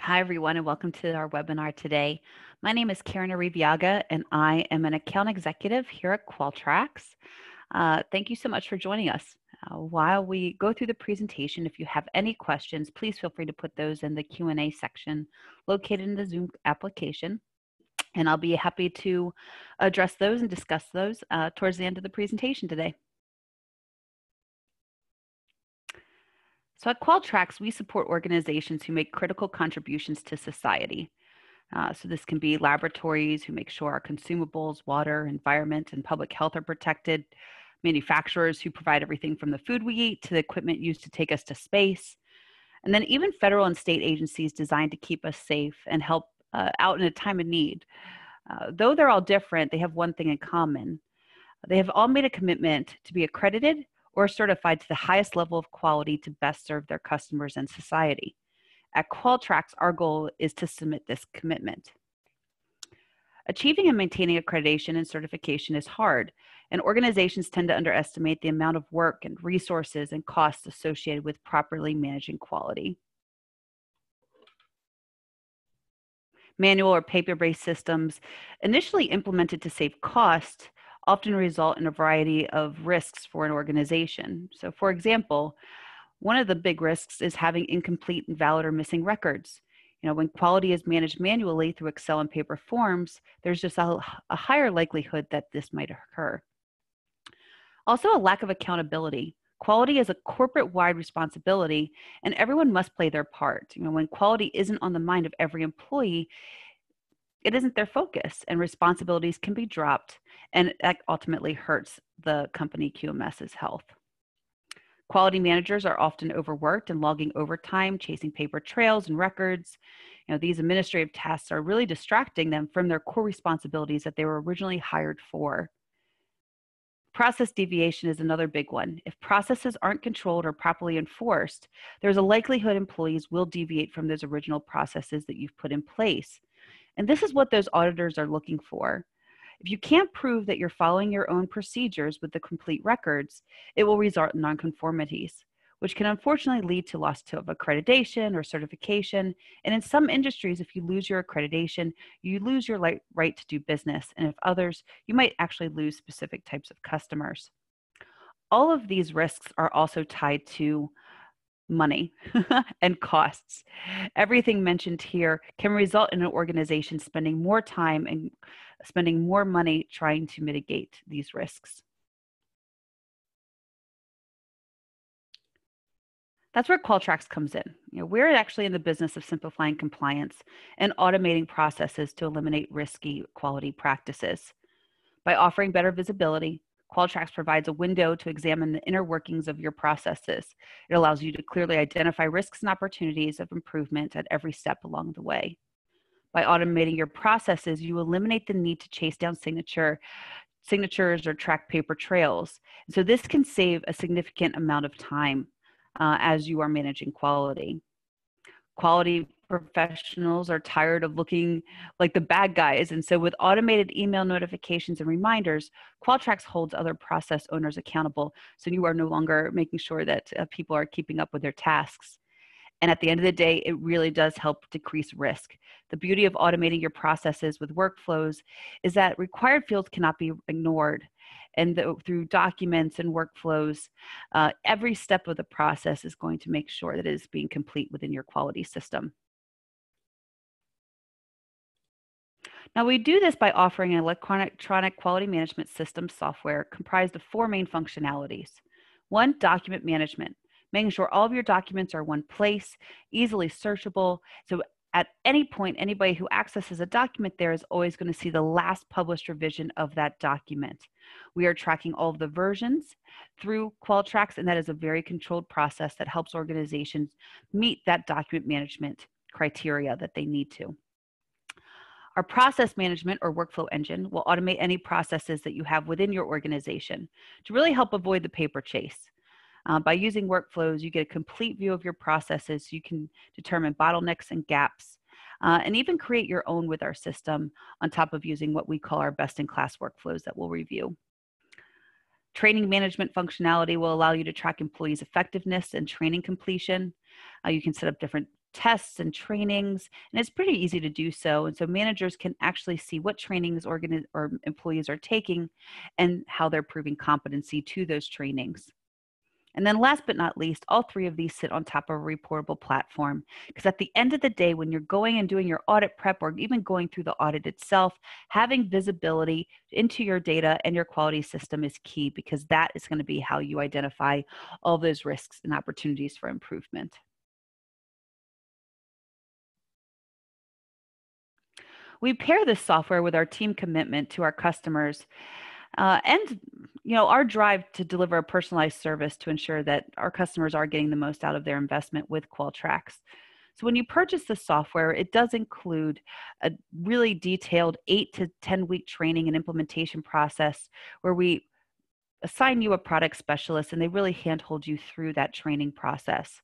Hi, everyone, and welcome to our webinar today. My name is Karen Arriviaga, and I am an account executive here at Qualtrax. Thank you so much for joining us. While we go through the presentation, if you have any questions, please feel free to put those in the Q&A section located in the Zoom application, and I'll be happy to address those and discuss those towards the end of the presentation today. So at Qualtrax, we support organizations who make critical contributions to society. So this can be laboratories who make sure our consumables, water, environment, and public health are protected, manufacturers who provide everything from the food we eat to the equipment used to take us to space, and then even federal and state agencies designed to keep us safe and help out in a time of need. Though they're all different, they have one thing in common. They have all made a commitment to be accredited or certified to the highest level of quality to best serve their customers and society. At Qualtrax, our goal is to submit this commitment. Achieving and maintaining accreditation and certification is hard, and organizations tend to underestimate the amount of work and resources and costs associated with properly managing quality. Manual or paper-based systems, initially implemented to save cost, often result in a variety of risks for an organization. So, for example, one of the big risks is having incomplete, invalid, or missing records. When quality is managed manually through Excel and paper forms, there's just a higher likelihood that this might occur. Also, a lack of accountability. Quality is a corporate-wide responsibility, and everyone must play their part. When quality isn't on the mind of every employee, it isn't their focus, and responsibilities can be dropped, and that ultimately hurts the company QMS's health. Quality managers are often overworked and logging overtime, chasing paper trails and records. These administrative tasks are really distracting them from their core responsibilities that they were originally hired for. Process deviation is another big one. If processes aren't controlled or properly enforced, there's a likelihood employees will deviate from those original processes that you've put in place. And this is what those auditors are looking for. If you can't prove that you're following your own procedures with the complete records, it will result in nonconformities, which can unfortunately lead to loss of accreditation or certification. And in some industries, if you lose your accreditation, you lose your right to do business. And if others, you might actually lose specific types of customers. All of these risks are also tied to money and costs. Everything mentioned here can result in an organization spending more time and spending more money trying to mitigate these risks. That's where Qualtrax comes in. We're actually in the business of simplifying compliance and automating processes to eliminate risky quality practices. By offering better visibility, Qualtrax provides a window to examine the inner workings of your processes. It allows you to clearly identify risks and opportunities of improvement at every step along the way. By automating your processes, you eliminate the need to chase down signatures or track paper trails. So this can save a significant amount of time as you are managing quality. Quality professionals are tired of looking like the bad guys. And so with automated email notifications and reminders, Qualtrax holds other process owners accountable. So you are no longer making sure that people are keeping up with their tasks. And at the end of the day, it really does help decrease risk. The beauty of automating your processes with workflows is that required fields cannot be ignored. And through documents and workflows, every step of the process is going to make sure that it is being complete within your quality system. Now, we do this by offering an electronic quality management system software comprised of 4 main functionalities. 1, document management, making sure all of your documents are one place, easily searchable. So at any point, anybody who accesses a document there is always going to see the last published revision of that document. We are tracking all of the versions through Qualtrax, and that is a very controlled process that helps organizations meet that document management criteria that they need to. Our process management or workflow engine will automate any processes that you have within your organization to really help avoid the paper chase. By using workflows, you get a complete view of your processes. You can determine bottlenecks and gaps, and even create your own with our system on top of using what we call our best-in-class workflows that we'll review. Training management functionality will allow you to track employees' effectiveness and training completion. You can set up different tests and trainings, and it's pretty easy to do so. And so managers can actually see what trainings or employees are taking and how they're proving competency to those trainings. And then last but not least, all three of these sit on top of a reportable platform. Because at the end of the day, when you're going and doing your audit prep or even going through the audit itself, having visibility into your data and your quality system is key, because that is going to be how you identify all those risks and opportunities for improvement. We pair this software with our team commitment to our customers and our drive to deliver a personalized service to ensure that our customers are getting the most out of their investment with Qualtrax. So when you purchase the software, it does include a really detailed 8 to 10 week training and implementation process where we assign you a product specialist and they really handhold you through that training process.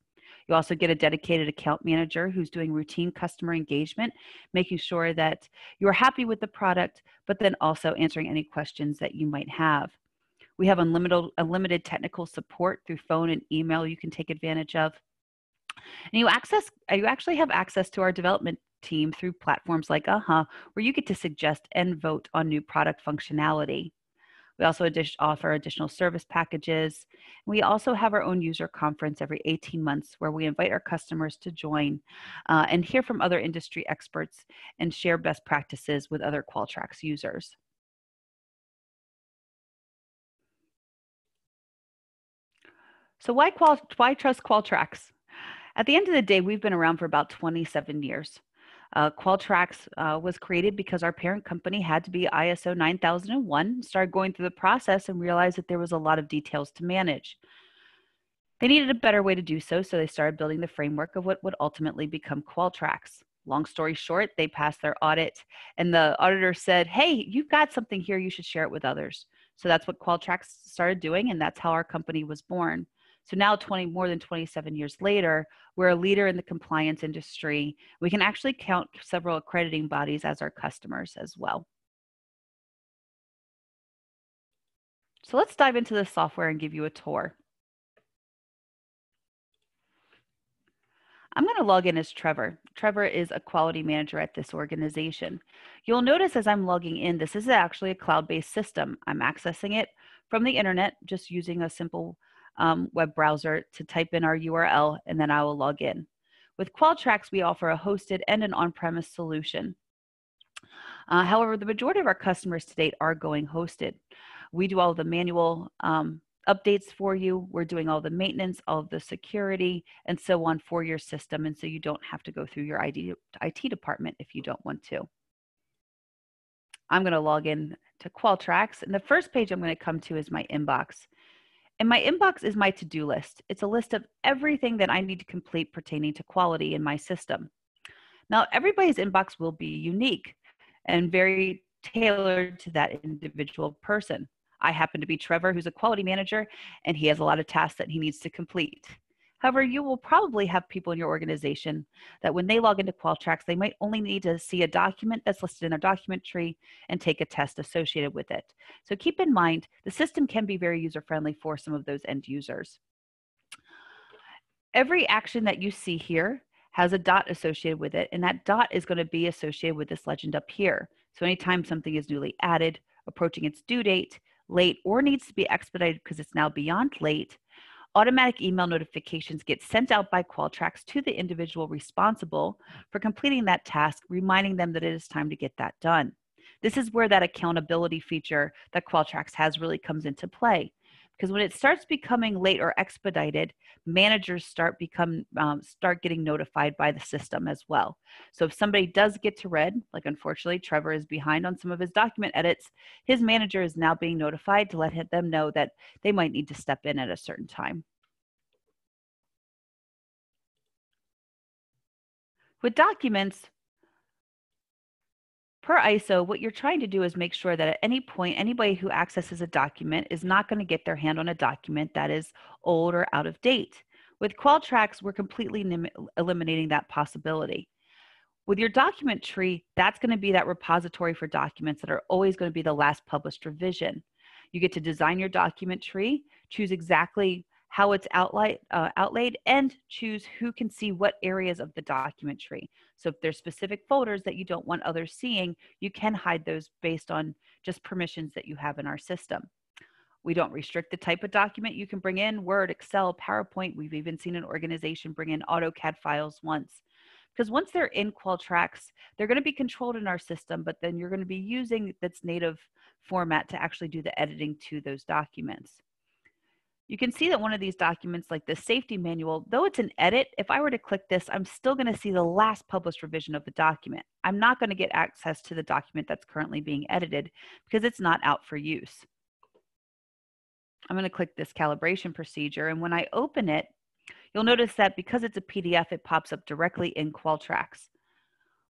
You also get a dedicated account manager who's doing routine customer engagement, making sure that you're happy with the product, but then also answering any questions that you might have. We have unlimited technical support through phone and email you can take advantage of. And you actually have access to our development team through platforms like where you get to suggest and vote on new product functionality. We also offer additional service packages. We also have our own user conference every 18 months where we invite our customers to join and hear from other industry experts and share best practices with other Qualtrax users. So why trust Qualtrax? At the end of the day, we've been around for about 27 years. Qualtrax was created because our parent company had to be ISO 9001, started going through the process and realized that there was a lot of details to manage. They needed a better way to do so, so they started building the framework of what would ultimately become Qualtrax. Long story short, they passed their audit and the auditor said, hey, you've got something here, you should share it with others. So that's what Qualtrax started doing, and that's how our company was born. So now more than 27 years later, we're a leader in the compliance industry. We can actually count several accrediting bodies as our customers as well. So let's dive into the software and give you a tour. I'm going to log in as Trevor. Trevor is a quality manager at this organization. You'll notice as I'm logging in, this is actually a cloud-based system. I'm accessing it from the internet, just using a simple web browser to type in our URL, and then I will log in. With Qualtrax, we offer a hosted and an on-premise solution. However, the majority of our customers to date are going hosted. We do all the manual updates for you. We're doing all the maintenance, all of the security, and so on for your system, and so you don't have to go through your IT department if you don't want to. I'm going to log in to Qualtrax, and the first page I'm going to come to is my inbox. And my inbox is my to-do list. It's a list of everything that I need to complete pertaining to quality in my system. Now, everybody's inbox will be unique and very tailored to that individual person. I happen to be Trevor, who's a quality manager, and he has a lot of tasks that he needs to complete. However, you will probably have people in your organization that when they log into Qualtrax, they might only need to see a document that's listed in their document tree and take a test associated with it. So keep in mind, the system can be very user-friendly for some of those end users. Every action that you see here has a dot associated with it, and that dot is going to be associated with this legend up here. So anytime something is newly added, approaching its due date, late, or needs to be expedited because it's now beyond late, automatic email notifications get sent out by Qualtrax to the individual responsible for completing that task, reminding them that it is time to get that done. This is where that accountability feature that Qualtrax has really comes into play. Because when it starts becoming late or expedited, managers start getting notified by the system as well. So if somebody does get to red, like unfortunately Trevor is behind on some of his document edits, his manager is now being notified to let them know that they might need to step in at a certain time. With documents, per ISO, what you're trying to do is make sure that at any point, anybody who accesses a document is not going to get their hand on a document that is old or out of date. With Qualtrax, we're completely eliminating that possibility. With your document tree, that's going to be that repository for documents that are always going to be the last published revision. You get to design your document tree, choose exactly how it's outlaid, and choose who can see what areas of the document tree. So if there's specific folders that you don't want others seeing, you can hide those based on just permissions that you have in our system. We don't restrict the type of document you can bring in: Word, Excel, PowerPoint. We've even seen an organization bring in AutoCAD files once. Because once they're in Qualtrax, they're going to be controlled in our system, but then you're going to be using its native format to actually do the editing to those documents. You can see that one of these documents, like the safety manual, though it's an edit, if I were to click this, I'm still going to see the last published revision of the document. I'm not going to get access to the document that's currently being edited because it's not out for use. I'm going to click this calibration procedure, and when I open it, you'll notice that because it's a PDF, it pops up directly in Qualtrax.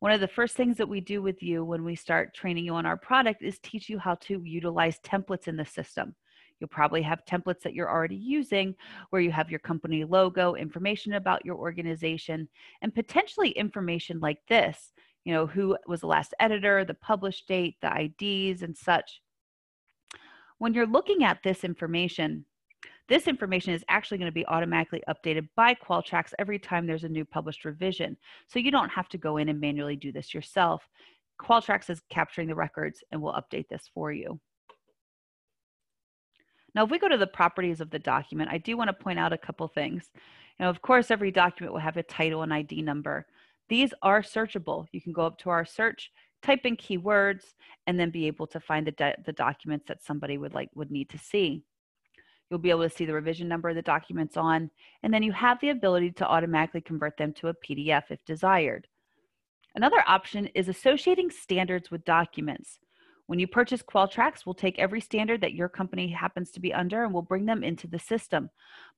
One of the first things that we do with you when we start training you on our product is teach you how to utilize templates in the system. You'll probably have templates that you're already using where you have your company logo, information about your organization, and potentially information like this, who was the last editor, the published date, the IDs, and such. When you're looking at this information is actually going to be automatically updated by Qualtrax every time there's a new published revision. So you don't have to go in and manually do this yourself. Qualtrax is capturing the records and will update this for you. Now, if we go to the properties of the document, I do want to point out a couple things. Of course, every document will have a title and ID number. These are searchable. You can go up to our search, type in keywords, and then be able to find the documents that somebody would need to see. You'll be able to see the revision number of the documents on, and then you have the ability to automatically convert them to a PDF if desired. Another option is associating standards with documents. When you purchase Qualtrax, we'll take every standard that your company happens to be under and we'll bring them into the system.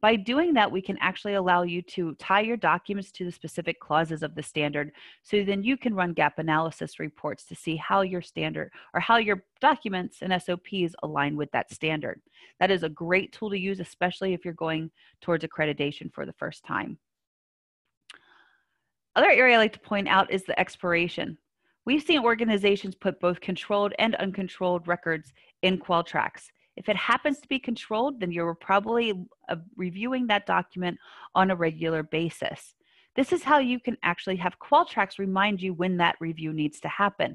By doing that, we can actually allow you to tie your documents to the specific clauses of the standard, so then you can run gap analysis reports to see how your standard or how your documents and SOPs align with that standard. That is a great tool to use, especially if you're going towards accreditation for the first time. Other area I like to point out is the expiration. We've seen organizations put both controlled and uncontrolled records in Qualtrax. If it happens to be controlled, then you're probably reviewing that document on a regular basis. This is how you can actually have Qualtrax remind you when that review needs to happen.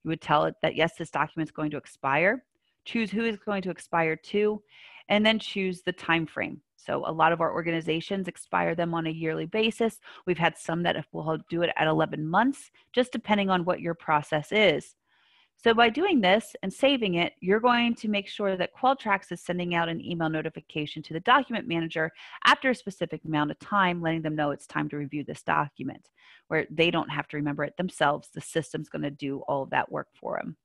You would tell it that, yes, this document is going to expire, choose who is going to expire to, and then choose the time frame. So a lot of our organizations expire them on a yearly basis. We've had some that will do it at 11 months, just depending on what your process is. So by doing this and saving it, you're going to make sure that Qualtrax is sending out an email notification to the document manager after a specific amount of time, letting them know it's time to review this document, where they don't have to remember it themselves. The system's going to do all of that work for them.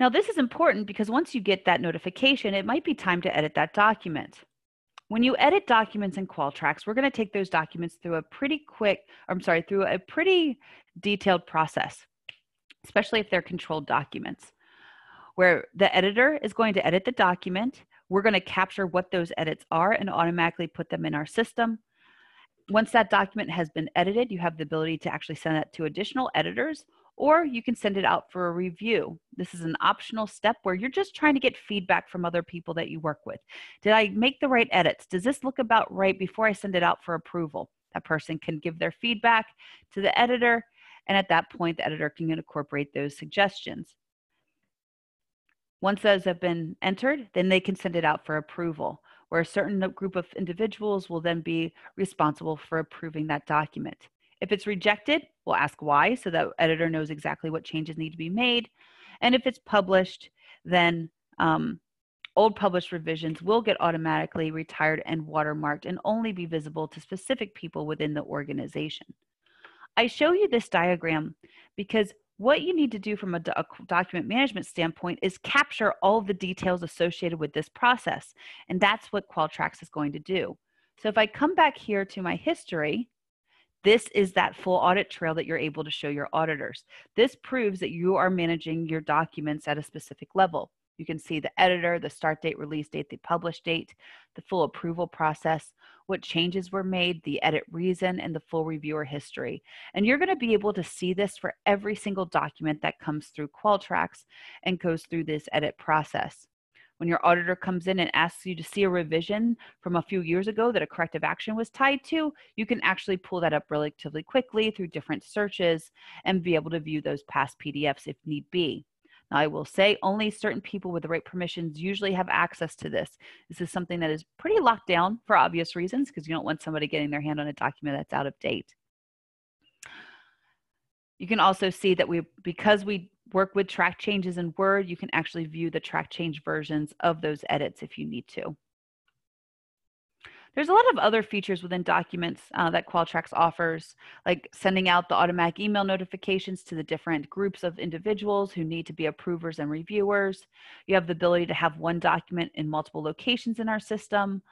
Now, this is important because once you get that notification, it might be time to edit that document. When you edit documents in Qualtrax, we're going to take those documents through a pretty detailed process, especially if they're controlled documents, where the editor is going to edit the document. We're going to capture what those edits are and automatically put them in our system. Once that document has been edited, you have the ability to actually send that to additional editors, or you can send it out for a review. This is an optional step where you're just trying to get feedback from other people that you work with. Did I make the right edits? Does this look about right before I send it out for approval? That person can give their feedback to the editor, and at that point, the editor can incorporate those suggestions. Once those have been entered, then they can send it out for approval, where a certain group of individuals will then be responsible for approving that document. If it's rejected, we'll ask why, so that editor knows exactly what changes need to be made. And if it's published, then old published revisions will get automatically retired and watermarked and only be visible to specific people within the organization. I show you this diagram because what you need to do from a document management standpoint is capture all of the details associated with this process. And that's what Qualtrax is going to do. So if I come back here to my history, this is that full audit trail that you're able to show your auditors. This proves that you are managing your documents at a specific level. You can see the editor, the start date, release date, the publish date, the full approval process, what changes were made, the edit reason, and the full reviewer history. And you're going to be able to see this for every single document that comes through Qualtrax and goes through this edit process. When your auditor comes in and asks you to see a revision from a few years ago that a corrective action was tied to, you can actually pull that up relatively quickly through different searches and be able to view those past PDFs if need be. Now, I will say only certain people with the right permissions usually have access to this. This is something that is pretty locked down for obvious reasons, because you don't want somebody getting their hand on a document that's out of date. You can also see that because we work with track changes in Word, you can actually view the track change versions of those edits if you need to. There's a lot of other features within documents that Qualtrax offers, like sending out the automatic email notifications to the different groups of individuals who need to be approvers and reviewers. You have the ability to have one document in multiple locations in our system.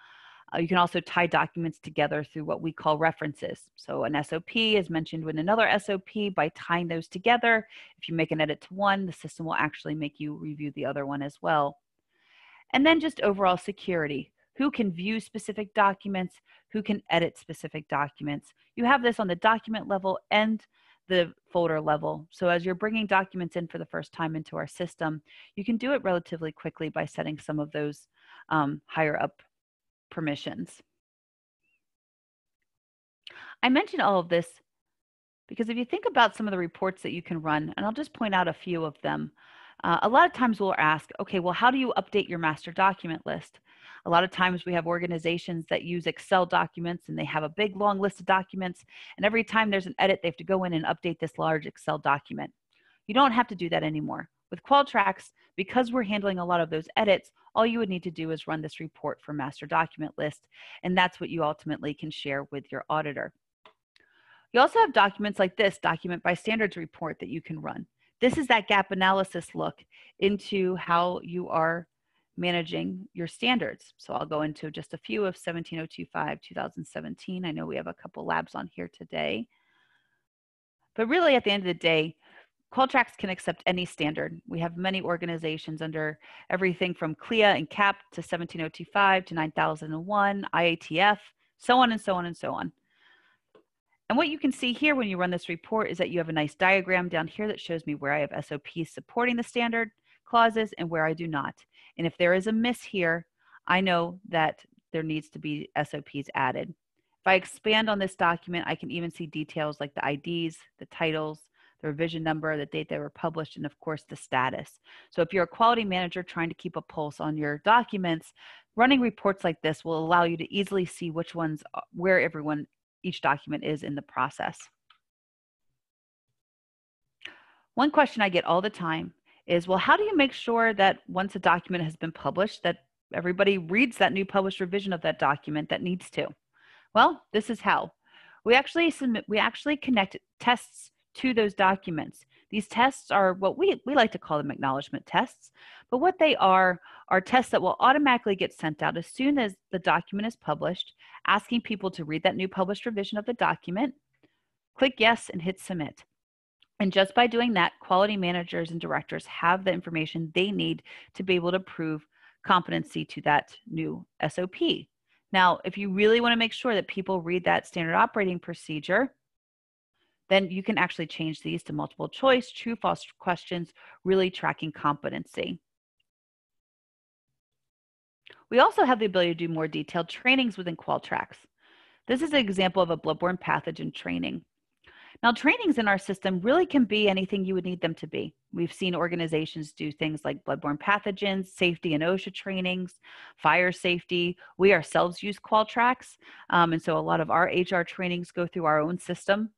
You can also tie documents together through what we call references. So an SOP is mentioned with another SOP. By tying those together, if you make an edit to one, the system will actually make you review the other one as well. And then just overall security. Who can view specific documents? Who can edit specific documents? You have this on the document level and the folder level. So as you're bringing documents in for the first time into our system, you can do it relatively quickly by setting some of those higher up permissions. I mentioned all of this because if you think about some of the reports that you can run, and I'll just point out a few of them, a lot of times we'll ask, okay, well, how do you update your master document list? A lot of times we have organizations that use Excel documents and they have a big long list of documents, and every time there's an edit, they have to go in and update this large Excel document. You don't have to do that anymore. With Qualtrax, because we're handling a lot of those edits, all you would need to do is run this report for master document list, and that's what you ultimately can share with your auditor. You also have documents like this document by standards report that you can run. This is that gap analysis look into how you are managing your standards. So I'll go into just a few of 17025, 2017. I know we have a couple labs on here today. But really, at the end of the day, Qualtrax can accept any standard. We have many organizations under everything from CLIA and CAP to 17025 to 9001, IATF, so on and so on and so on. And what you can see here when you run this report is that you have a nice diagram down here that shows me where I have SOPs supporting the standard clauses and where I do not. And if there is a miss here, I know that there needs to be SOPs added. If I expand on this document, I can even see details like the IDs, the titles, the revision number, the date they were published, and of course the status. So if you're a quality manager trying to keep a pulse on your documents, running reports like this will allow you to easily see which ones, where each document is in the process. One question I get all the time is, well, how do you make sure that once a document has been published, that everybody reads that new published revision of that document that needs to? Well, this is how. We actually connect tests to those documents. These tests are what we like to call them acknowledgement tests, but what they are tests that will automatically get sent out as soon as the document is published, asking people to read that new published revision of the document, click yes, and hit submit. And just by doing that, quality managers and directors have the information they need to be able to prove competency to that new SOP. Now, if you really want to make sure that people read that standard operating procedure, then you can actually change these to multiple choice, true, false questions, really tracking competency. We also have the ability to do more detailed trainings within Qualtrax. This is an example of a bloodborne pathogen training. Now, trainings in our system really can be anything you would need them to be. We've seen organizations do things like bloodborne pathogens, safety and OSHA trainings, fire safety. We ourselves use Qualtrax, and so a lot of our HR trainings go through our own system.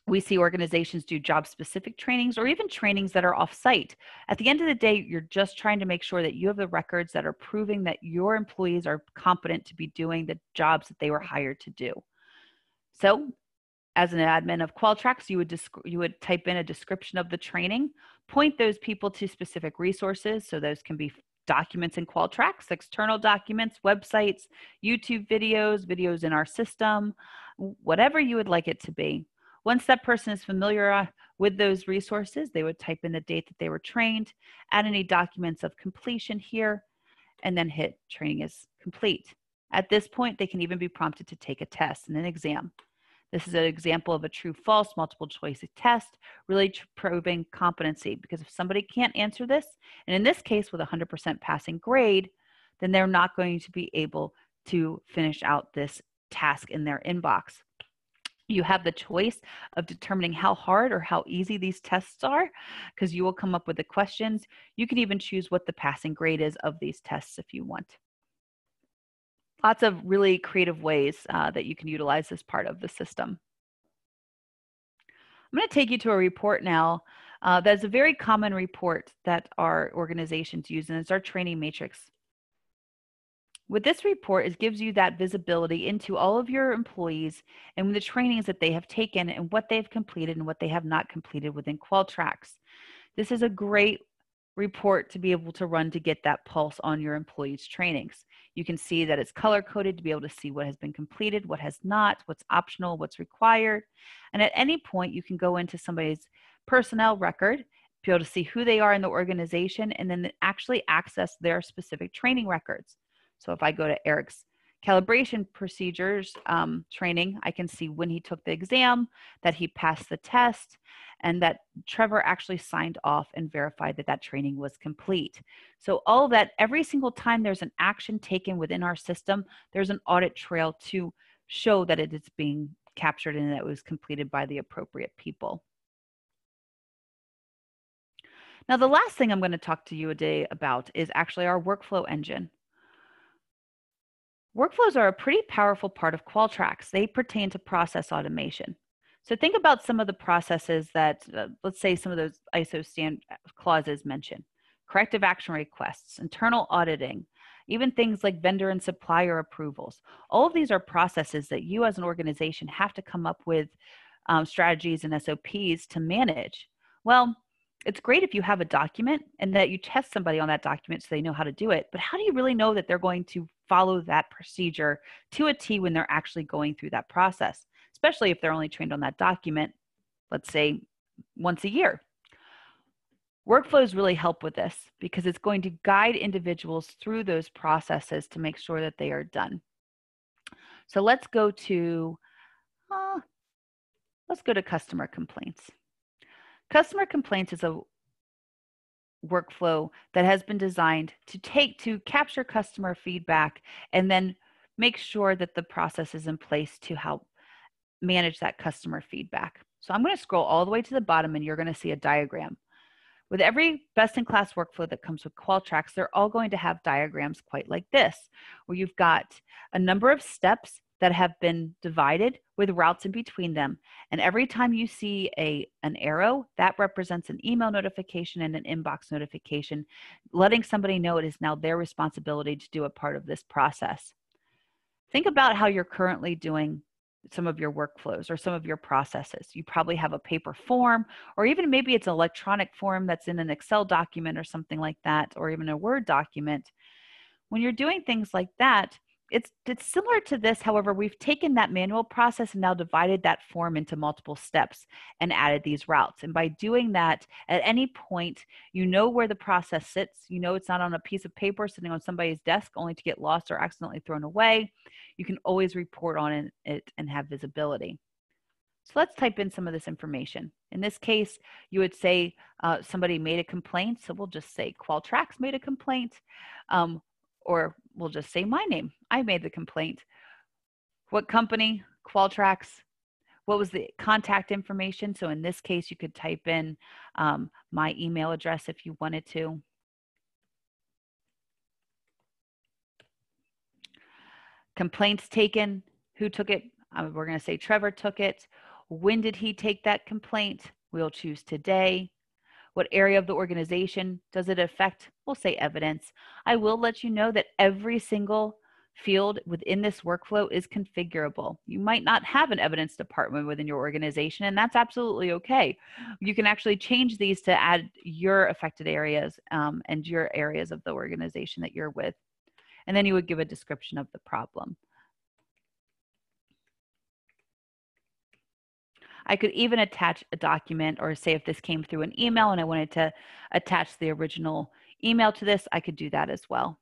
We see organizations do job-specific trainings or even trainings that are off-site. At the end of the day, you're just trying to make sure that you have the records that are proving that your employees are competent to be doing the jobs that they were hired to do. So, as an admin of Qualtrax, you would type in a description of the training, point those people to specific resources. So those can be documents in Qualtrax, external documents, websites, YouTube videos, videos in our system, whatever you would like it to be. Once that person is familiar with those resources, they would type in the date that they were trained, add any documents of completion here, and then hit training is complete. At this point, they can even be prompted to take a test and an exam. This is an example of a true-false multiple choice test, really proving competency, because if somebody can't answer this, and in this case with a 100% passing grade, then they're not going to be able to finish out this task in their inbox. You have the choice of determining how hard or how easy these tests are, because you will come up with the questions. You can even choose what the passing grade is of these tests if you want. Lots of really creative ways that you can utilize this part of the system. I'm going to take you to a report now that's a very common report that our organizations use, and it's our training matrix. With this report, it gives you that visibility into all of your employees and the trainings that they have taken and what they've completed and what they have not completed within Qualtrax. This is a great report to be able to run to get that pulse on your employees' trainings. You can see that it's color-coded to be able to see what has been completed, what has not, what's optional, what's required. And at any point, you can go into somebody's personnel record, be able to see who they are in the organization, and then actually access their specific training records. So if I go to Eric's calibration procedures training, I can see when he took the exam, that he passed the test, and that Trevor actually signed off and verified that that training was complete. So all of that, every single time there's an action taken within our system, there's an audit trail to show that it is being captured and that it was completed by the appropriate people. Now, the last thing I'm going to talk to you today about is actually our workflow engine. Workflows are a pretty powerful part of Qualtrax. They pertain to process automation. So think about some of the processes that, let's say some of those ISO clauses mention. Corrective action requests, internal auditing, even things like vendor and supplier approvals. All of these are processes that you as an organization have to come up with strategies and SOPs to manage. Well, it's great if you have a document and that you test somebody on that document so they know how to do it, but how do you really know that they're going to follow that procedure to a T when they're actually going through that process, especially if they're only trained on that document, let's say once a year? Workflows really help with this because it's going to guide individuals through those processes to make sure that they are done. So let's go to customer complaints. Customer complaints is a workflow that has been designed to capture customer feedback and then make sure that the process is in place to help manage that customer feedback. So I'm going to scroll all the way to the bottom and you're going to see a diagram. With every best-in-class workflow that comes with Qualtrax, they're all going to have diagrams quite like this, where you've got a number of steps that have been divided with routes in between them. And every time you see an arrow, that represents an email notification and an inbox notification, letting somebody know it is now their responsibility to do a part of this process. Think about how you're currently doing some of your workflows or some of your processes. You probably have a paper form, or even maybe it's an electronic form that's in an Excel document or something like that, or even a Word document. When you're doing things like that, it's similar to this. However, we've taken that manual process and now divided that form into multiple steps and added these routes. And by doing that, at any point, you know where the process sits. You know it's not on a piece of paper sitting on somebody's desk only to get lost or accidentally thrown away. You can always report on it and have visibility. So let's type in some of this information. In this case, you would say somebody made a complaint. So we'll just say Qualtrax made a complaint. Or we'll just say my name. I made the complaint. What company? Qualtrax. What was the contact information? So in this case, you could type in my email address if you wanted to. Complaints taken. Who took it? We're going to say Trevor took it. When did he take that complaint? We'll choose today. What area of the organization does it affect? We'll say evidence. I will let you know that every single field within this workflow is configurable. You might not have an evidence department within your organization, and that's absolutely okay. You can actually change these to add your affected areas and your areas of the organization that you're with. And then you would give a description of the problem. I could even attach a document, or say if this came through an email and I wanted to attach the original email to this, I could do that as well.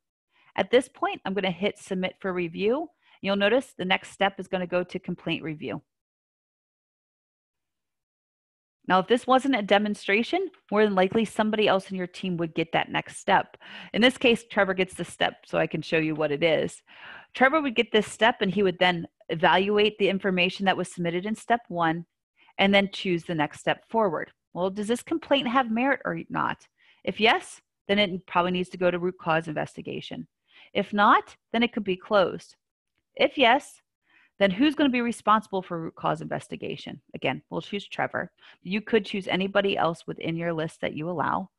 At this point, I'm going to hit submit for review. You'll notice the next step is going to go to complaint review. Now, if this wasn't a demonstration, more than likely somebody else in your team would get that next step. In this case, Trevor gets the step, so I can show you what it is. Trevor would get this step, and he would then evaluate the information that was submitted in step 1, and then choose the next step forward. Well, does this complaint have merit or not? If yes, then it probably needs to go to root cause investigation. If not, then it could be closed. If yes, then who's going to be responsible for root cause investigation? Again, we'll choose Trevor. You could choose anybody else within your list that you allow.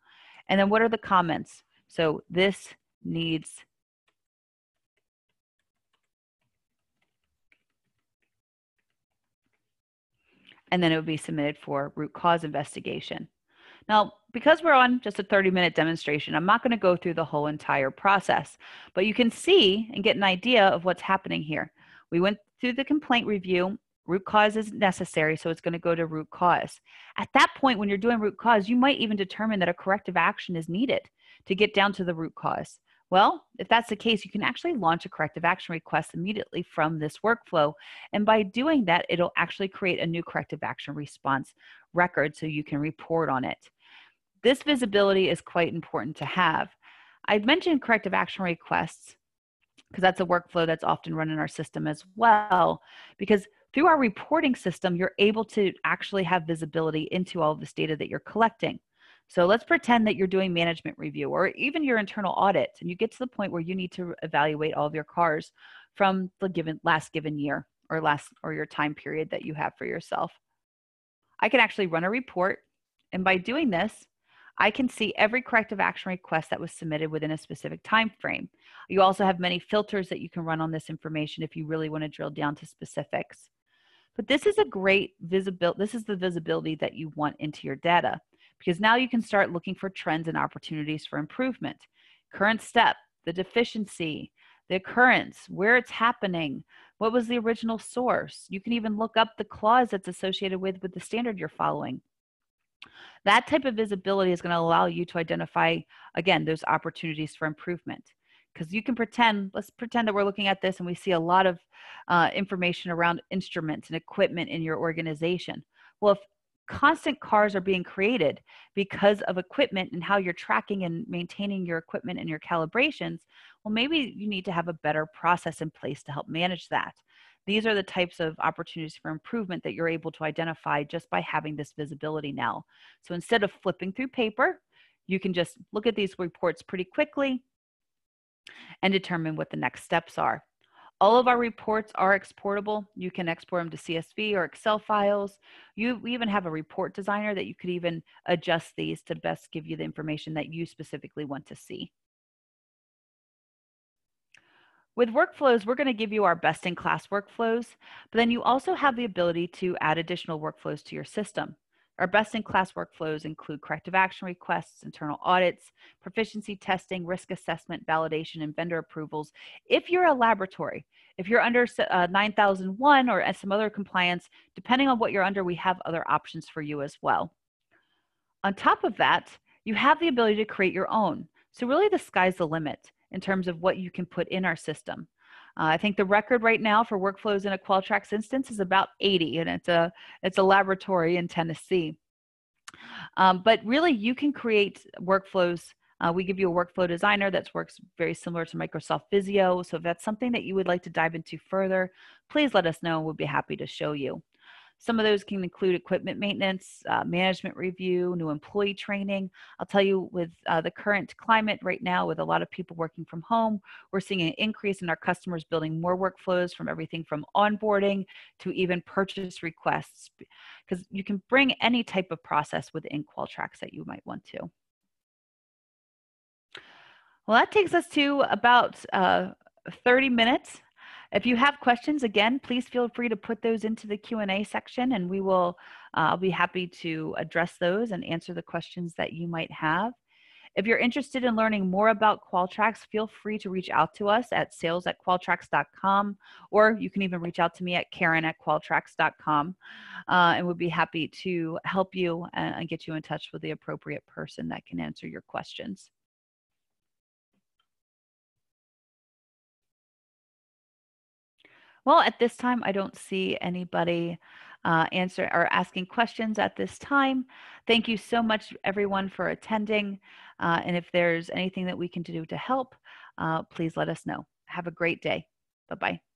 And then what are the comments? So this needs and then it would be submitted for root cause investigation. Now, because we're on just a 30-minute demonstration, I'm not going to go through the whole entire process, but you can see and get an idea of what's happening here. We went through the complaint review. Root cause is necessary, so it's going to go to root cause. At that point, when you're doing root cause, you might even determine that a corrective action is needed to get down to the root cause. Well, if that's the case, you can actually launch a corrective action request immediately from this workflow. And by doing that, it'll actually create a new corrective action response record so you can report on it. This visibility is quite important to have. I mentioned corrective action requests because that's a workflow that's often run in our system as well, because through our reporting system, you're able to actually have visibility into all of this data that you're collecting. So let's pretend that you're doing management review or even your internal audit, and you get to the point where you need to evaluate all of your cars from the last given year or your time period that you have for yourself. I can actually run a report, and by doing this, I can see every corrective action request that was submitted within a specific time frame. You also have many filters that you can run on this information if you really want to drill down to specifics. But this is a great visibility. This is the visibility that you want into your data, because now you can start looking for trends and opportunities for improvement. Current step, the deficiency, the occurrence, where it's happening, what was the original source. You can even look up the clause that's associated with the standard you're following. That type of visibility is going to allow you to identify, again, those opportunities for improvement. Because you can let's pretend that we're looking at this and we see a lot of information around instruments and equipment in your organization. Well, if constant cars are being created because of equipment and how you're tracking and maintaining your equipment and your calibrations, well, maybe you need to have a better process in place to help manage that. These are the types of opportunities for improvement that you're able to identify just by having this visibility now. So instead of flipping through paper, you can just look at these reports pretty quickly and determine what the next steps are. All of our reports are exportable. You can export them to CSV or Excel files. We even have a report designer that you could even adjust these to best give you the information that you specifically want to see. With workflows, we're going to give you our best-in-class workflows, but then you also have the ability to add additional workflows to your system. Our best-in-class workflows include corrective action requests, internal audits, proficiency testing, risk assessment, validation, and vendor approvals. If you're a laboratory, if you're under 9001 or some other compliance, depending on what you're under, we have other options for you as well. On top of that, you have the ability to create your own. So really the sky's the limit in terms of what you can put in our system. I think the record right now for workflows in a Qualtrax instance is about 80, and it's a laboratory in Tennessee. But really, you can create workflows. We give you a workflow designer that works very similar to Microsoft Visio. So if that's something that you would like to dive into further, please let us know. We'll be happy to show you. Some of those can include equipment maintenance, management review, new employee training. I'll tell you, with the current climate right now, with a lot of people working from home, we're seeing an increase in our customers building more workflows, from everything from onboarding to even purchase requests, because you can bring any type of process within Qualtrax that you might want to. Well, that takes us to about 30 minutes. If you have questions, again, please feel free to put those into the Q&A section, and I'll be happy to address those and answer the questions that you might have. If you're interested in learning more about Qualtrax, feel free to reach out to us at sales@qualtrax.com, or you can even reach out to me at karen@qualtrax.com, and we'll be happy to help you and get you in touch with the appropriate person that can answer your questions. Well, at this time, I don't see anybody answer or asking questions at this time. Thank you so much, everyone, for attending. And if there's anything that we can do to help, please let us know. Have a great day. Bye-bye.